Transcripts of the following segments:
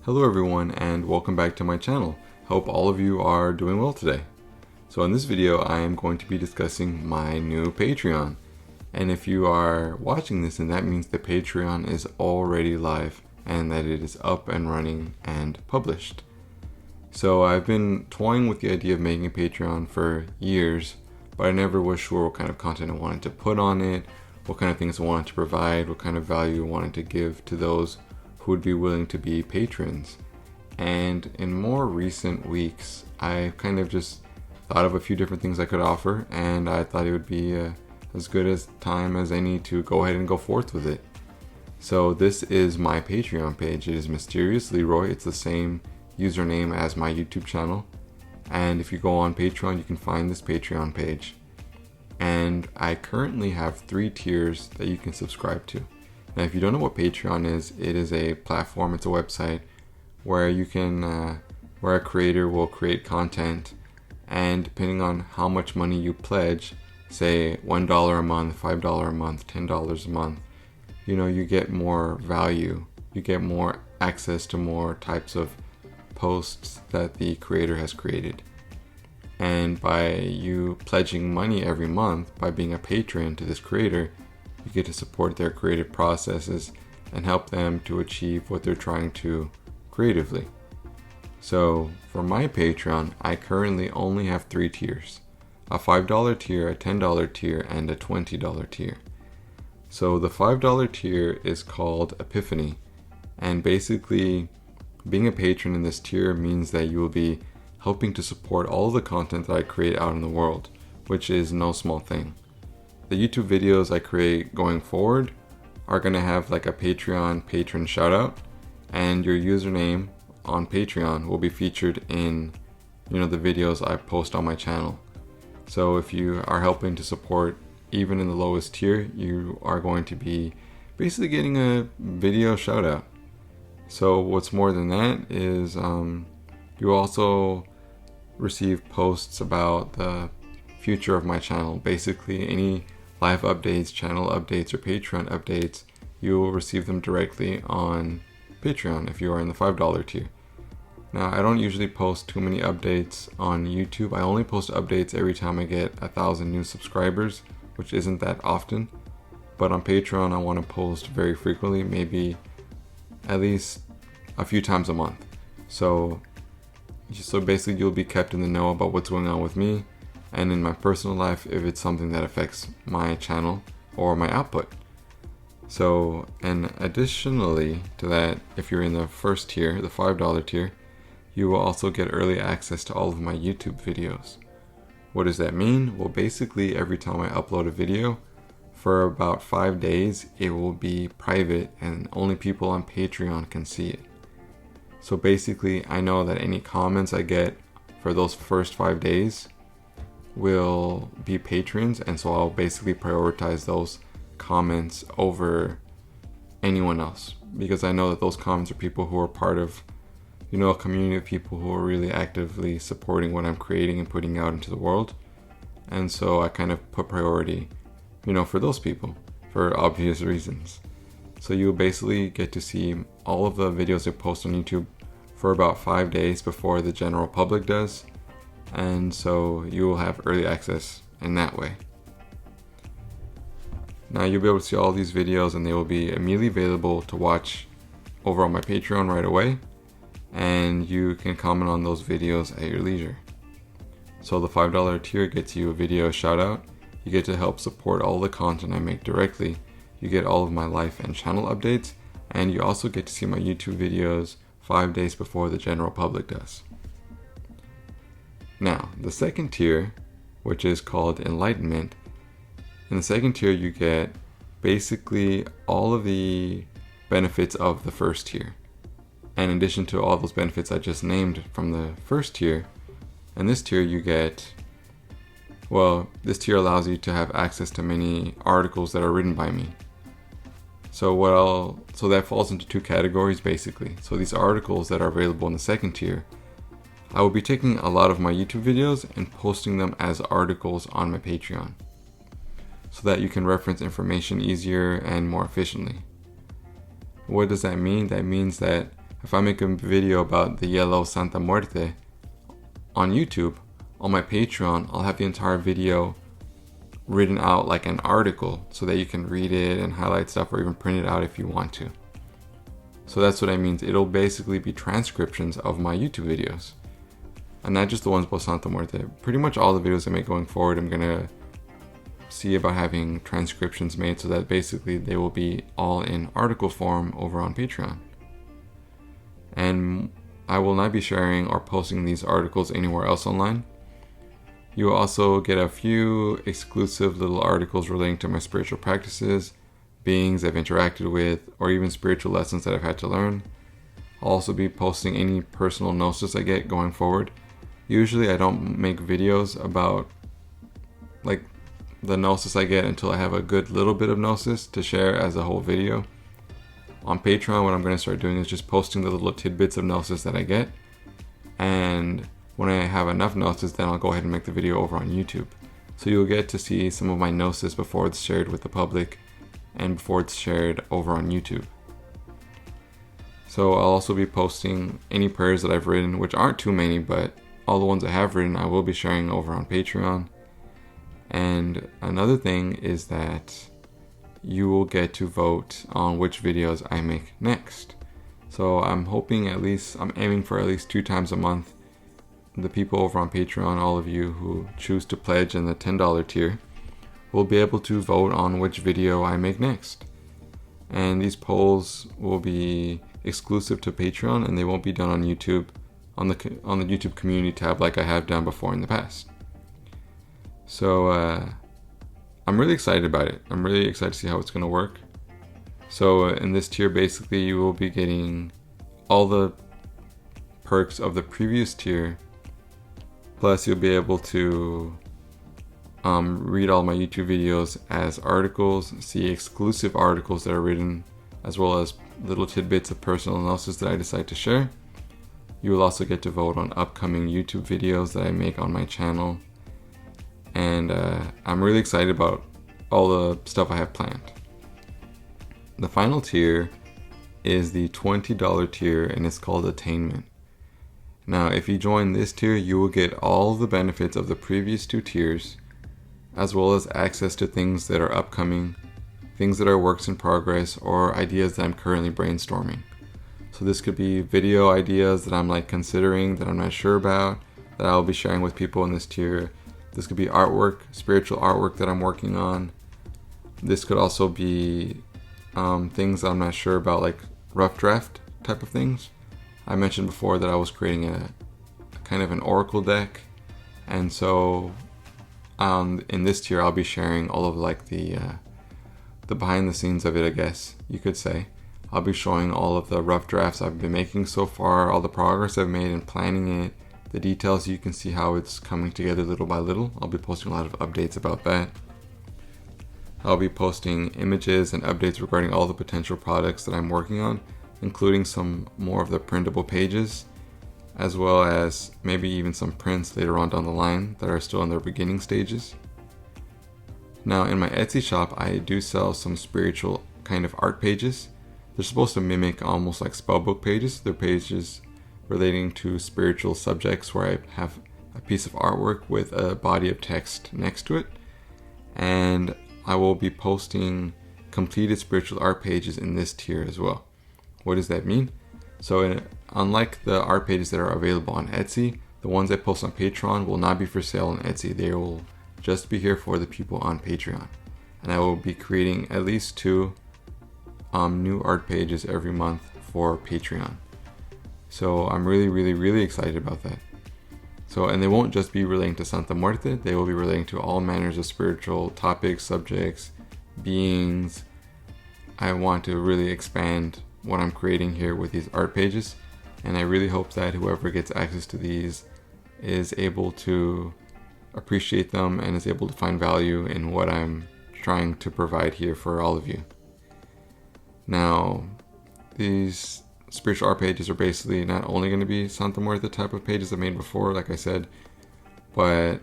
Hello everyone and welcome back to my channel. Hope all of you are doing well today. So in this video I am going to be discussing my new Patreon. And if you are watching this, then that means the Patreon is already live and that it is up and running and published. So I've been toying with the idea of making a Patreon for years, but I never was sure what kind of content I wanted to put on it, what kind of things I wanted to provide, what kind of value I wanted to give to those who would be willing to be patrons. And in more recent weeks, I kind of just thought of a few different things I could offer, and I thought it would be as good as time as any to go ahead and go forth with it. So this is my Patreon page. It is Mysterious Leroy. It's the same username as my YouTube channel. And if you go on Patreon, you can find this Patreon page. And I currently have 3 tiers that you can subscribe to. Now, if you don't know what Patreon is, it is a platform, it's a website where you can, where a creator will create content, and depending on how much money you pledge, say $1 a month, $5 a month, $10 a month, you get more value, you get more access to more types of posts that the creator has created. And by you pledging money every month, by being a patron to this creator, you get to support their creative processes and help them to achieve what they're trying to creatively. So for my Patreon, I currently only have 3 tiers: a $5 tier, a $10 tier, and a $20 tier. So the $5 tier is called Epiphany, and basically being a patron in this tier means that you will be helping to support all the content that I create out in the world, which is no small thing. The YouTube videos I create going forward are going to have like a Patreon patron shout out, and your username on Patreon will be featured in the videos I post on my channel. So if you are helping to support even in the lowest tier, you are going to be basically getting a video shout out. So what's more than that is you also receive posts about the future of my channel. Basically any live updates, channel updates, or Patreon updates, you will receive them directly on Patreon if you are in the $5 tier. Now, I don't usually post too many updates on YouTube. I only post updates every time I get 1,000 new subscribers, which isn't that often. But on Patreon, I want to post very frequently, maybe at least a few times a month. So basically you'll be kept in the know about what's going on with me and in my personal life if it's something that affects my channel or my output. So, and additionally to that, if you're in the first tier, the $5 tier, you will also get early access to all of my YouTube videos. What does that mean? Well, basically every time I upload a video, for about 5 days, it will be private and only people on Patreon can see it. So basically, I know that any comments I get for those first 5 days will be patrons, and so I'll basically prioritize those comments over anyone else, because I know that those comments are people who are part of a community of people who are really actively supporting what I'm creating and putting out into the world. And so I kind of put priority for those people for obvious reasons. So you'll basically get to see all of the videos I post on YouTube for about 5 days before the general public does. And so you will have early access in that way. Now you'll be able to see all these videos, and they will be immediately available to watch over on my Patreon right away. And you can comment on those videos at your leisure. So the $5 tier gets you a video shout out. You get to help support all the content I make directly. You get all of my life and channel updates, and you also get to see my YouTube videos 5 days before the general public does. Now, the second tier, which is called Enlightenment, in the second tier you get basically all of the benefits of the first tier. And in addition to all those benefits I just named from the first tier, in this tier you get, this tier allows you to have access to many articles that are written by me. So that falls into 2 categories basically. So these articles that are available in the second tier, I will be taking a lot of my YouTube videos and posting them as articles on my Patreon, so that you can reference information easier and more efficiently. What does that mean? That means that if I make a video about the yellow Santa Muerte on YouTube, on my Patreon, I'll have the entire video written out like an article so that you can read it and highlight stuff or even print it out if you want to. So that's what I mean. It'll basically be transcriptions of my YouTube videos. And not just the ones about Santa Muerte. Pretty much all the videos I make going forward, I'm going to see about having transcriptions made so that basically they will be all in article form over on Patreon. And I will not be sharing or posting these articles anywhere else online. You will also get a few exclusive little articles relating to my spiritual practices, beings I've interacted with, or even spiritual lessons that I've had to learn. I'll also be posting any personal gnosis I get going forward. Usually I don't make videos about like the gnosis I get until I have a good little bit of gnosis to share as a whole video. On Patreon, what I'm going to start doing is just posting the little tidbits of gnosis that I get, and when I have enough gnosis, then I'll go ahead and make the video over on YouTube. So you'll get to see some of my gnosis before it's shared with the public and before it's shared over on YouTube. So I'll also be posting any prayers that I've written, which aren't too many, but all the ones I have written I will be sharing over on Patreon. And another thing is that you will get to vote on which videos I make next. So I'm aiming for at least 2 times a month. The people over on Patreon, all of you who choose to pledge in the $10 tier, will be able to vote on which video I make next. And these polls will be exclusive to Patreon, and they won't be done on YouTube, on the YouTube community tab like I have done before in the past. So I'm really excited about it. I'm really excited to see how it's going to work. So in this tier, basically, you will be getting all the perks of the previous tier. Plus, you'll be able to read all my YouTube videos as articles, see exclusive articles that are written, as well as little tidbits of personal analysis that I decide to share. You will also get to vote on upcoming YouTube videos that I make on my channel. And I'm really excited about all the stuff I have planned. The final tier is the $20 tier, and it's called Attainment. Now, if you join this tier, you will get all the benefits of the previous 2 tiers, as well as access to things that are upcoming, things that are works in progress, or ideas that I'm currently brainstorming. So this could be video ideas that I'm considering, that I'm not sure about, that I'll be sharing with people in this tier. This could be artwork, spiritual artwork that I'm working on. This could also be things that I'm not sure about, like rough draft type of things. I mentioned before that I was creating a kind of an oracle deck, and so in this tier I'll be sharing all of the behind the scenes of it, I guess you could say. I'll be showing all of the rough drafts I've been making so far, all the progress I've made in planning it, the details. You can see how it's coming together little by little. I'll be posting a lot of updates about that. I'll be posting images and updates regarding all the potential products that I'm working on, including some more of the printable pages, as well as maybe even some prints later on down the line that are still in their beginning stages. Now, in my Etsy shop, I do sell some spiritual kind of art pages. They're supposed to mimic almost like spellbook pages. They're pages relating to spiritual subjects where I have a piece of artwork with a body of text next to it. And I will be posting completed spiritual art pages in this tier as well. What does that mean? So unlike the art pages that are available on Etsy, the ones I post on Patreon will not be for sale on Etsy. They will just be here for the people on Patreon. And I will be creating at least 2 new art pages every month for Patreon. So I'm really excited about that. And they won't just be relating to Santa Muerte, they will be relating to all manners of spiritual topics, subjects, beings. I want to really expand what I'm creating here with these art pages, and I really hope that whoever gets access to these is able to appreciate them and is able to find value in what I'm trying to provide here for all of you. Now, these spiritual art pages are basically not only going to be Santa Muerte type of pages I've made before, like I said, but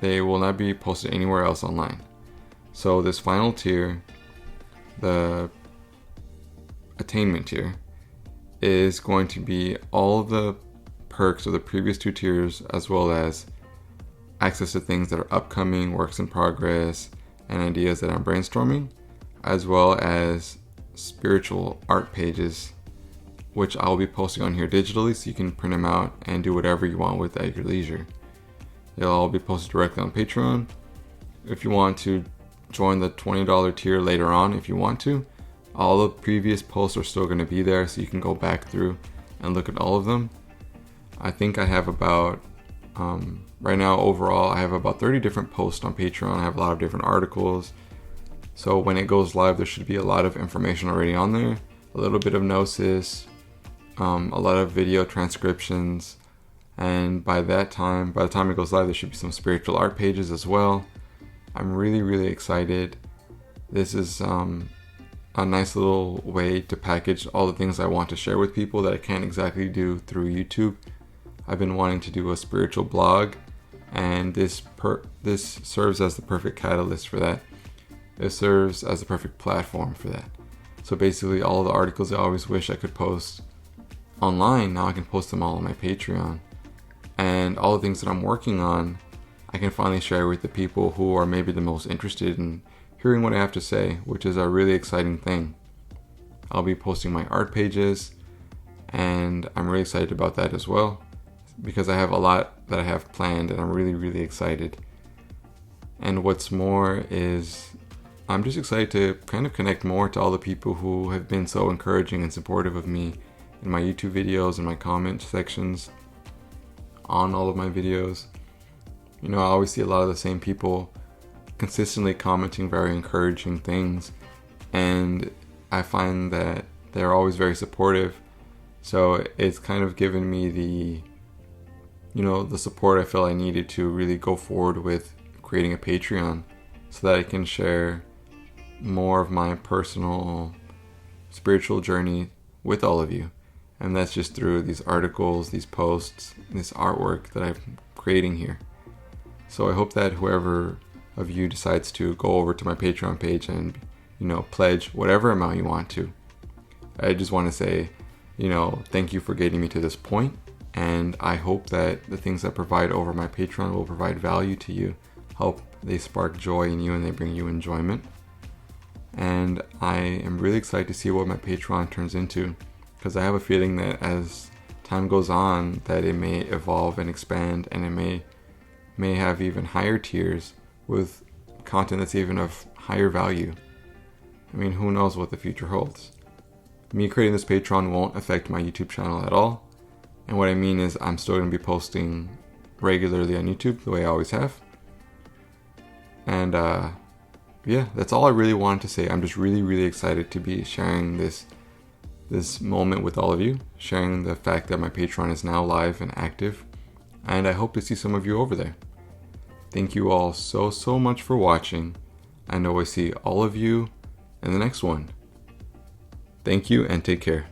they will not be posted anywhere else online. So this final tier, the attainment tier, is going to be all of the perks of the previous 2 tiers, as well as access to things that are upcoming, works in progress, and ideas that I'm brainstorming, as well as spiritual art pages, which I'll be posting on here digitally so you can print them out and do whatever you want with at your leisure. They'll all be posted directly on Patreon. If you want to join the $20 tier later on, if you want to, all the previous posts are still going to be there, so you can go back through and look at all of them. I think I have about, right now overall, I have about 30 different posts on Patreon. I have a lot of different articles. So when it goes live, there should be a lot of information already on there. A little bit of gnosis, a lot of video transcriptions. And by the time it goes live, there should be some spiritual art pages as well. I'm really, really excited. This is a nice little way to package all the things I want to share with people that I can't exactly do through YouTube. I've been wanting to do a spiritual blog, and this serves as the perfect catalyst for that. It serves as the perfect platform for that. So basically, all of the articles I always wish I could post online, now I can post them all on my Patreon. And all the things that I'm working on, I can finally share with the people who are maybe the most interested in hearing what I have to say, which is a really exciting thing. I'll be posting my art pages, and I'm really excited about that as well, because I have a lot that I have planned, and I'm really, really excited. And what's more is I'm just excited to kind of connect more to all the people who have been so encouraging and supportive of me in my YouTube videos and my comment sections on all of my videos. You know, I always see a lot of the same people consistently commenting very encouraging things, and I find that they're always very supportive. So it's kind of given me the support I feel I needed to really go forward with creating a Patreon, so that I can share more of my personal spiritual journey with all of you. And that's just through these articles, these posts, this artwork that I'm creating here. So I hope that whoever of you decides to go over to my Patreon page and, pledge whatever amount you want to. I just want to say, thank you for getting me to this point. And I hope that the things I provide over my Patreon will provide value to you. Hope they spark joy in you and they bring you enjoyment. And I am really excited to see what my Patreon turns into, because I have a feeling that as time goes on, that it may evolve and expand, and it may have even higher tiers with content that's even of higher value. I mean, who knows what the future holds. Me creating this Patreon won't affect my YouTube channel at all. And what I mean is I'm still going to be posting regularly on YouTube the way I always have. And that's all I really wanted to say. I'm just really, really excited to be sharing this moment with all of you, sharing the fact that my Patreon is now live and active. And I hope to see some of you over there. Thank you all so, so much for watching, and I will see all of you in the next one. Thank you and take care.